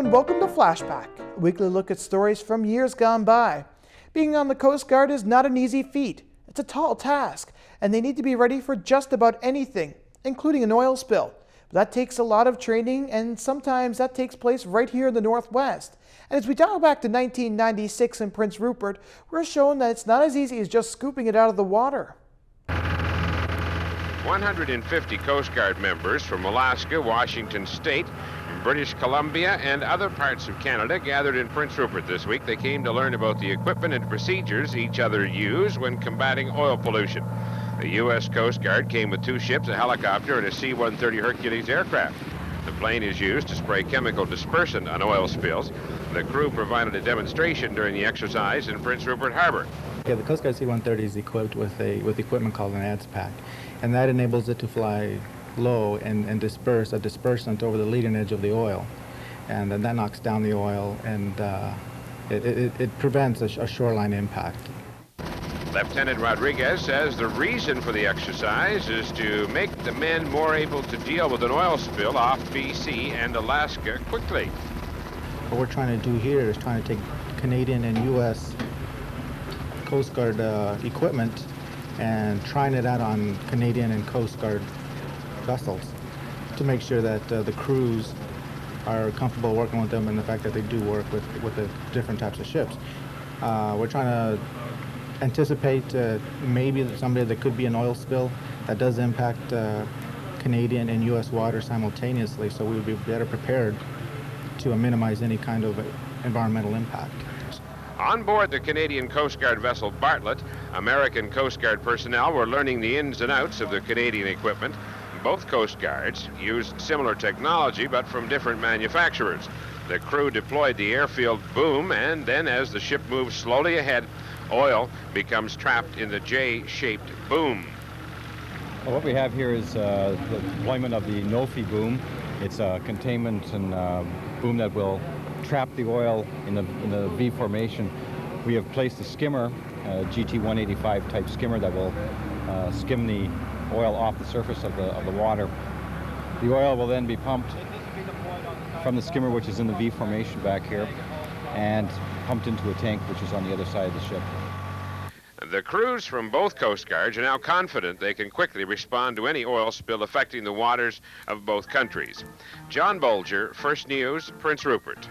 and welcome to Flashback, a weekly look at stories from years gone by. Being on the Coast Guard is not an easy feat. It's a tall task, and they need to be ready for just about anything, including an oil spill. But that takes a lot of training, and sometimes that takes place right here in the Northwest. And as we dial back to 1996 in Prince Rupert, we're shown that it's not as easy as just scooping it out of the water. 150 Coast Guard members from Alaska, Washington State, British Columbia, and other parts of Canada gathered in Prince Rupert this week. They came to learn about the equipment and procedures each other use when combating oil pollution. The U.S. Coast Guard came with 2 ships, a helicopter, and a C-130 Hercules aircraft. The plane is used to spray chemical dispersant on oil spills. The crew provided a demonstration during the exercise in Prince Rupert Harbor. Yeah, the Coast Guard C-130 is equipped with equipment called an ADS pack, and that enables it to fly low and disperse a dispersant over the leading edge of the oil, and then that knocks down the oil, and it prevents a shoreline impact. Lieutenant Rodriguez says the reason for the exercise is to make the men more able to deal with an oil spill off BC and Alaska quickly. What we're trying to do here is trying to take Canadian and U.S. Coast Guard equipment and trying it out on Canadian and Coast Guard vessels to make sure that the crews are comfortable working with them, and the fact that they do work with the different types of ships. We're trying to anticipate maybe somebody that could be an oil spill that does impact Canadian and U.S. water simultaneously, so we would be better prepared to minimize any kind of environmental impact. On board the Canadian Coast Guard vessel Bartlett, American Coast Guard personnel were learning the ins and outs of the Canadian equipment. Both Coast Guards used similar technology, but from different manufacturers. The crew deployed the airfield boom, and then as the ship moves slowly ahead, oil becomes trapped in the J-shaped boom. Well, what we have here is the deployment of the NOFI boom. It's a containment and boom that will trap the oil in the V formation. We have placed a skimmer, a GT-185 type skimmer that will skim the oil off the surface of the water. The oil will then be pumped from the skimmer, which is in the V formation back here, and pumped into a tank which is on the other side of the ship. The crews from both Coast Guards are now confident they can quickly respond to any oil spill affecting the waters of both countries. John Bulger, First News, Prince Rupert.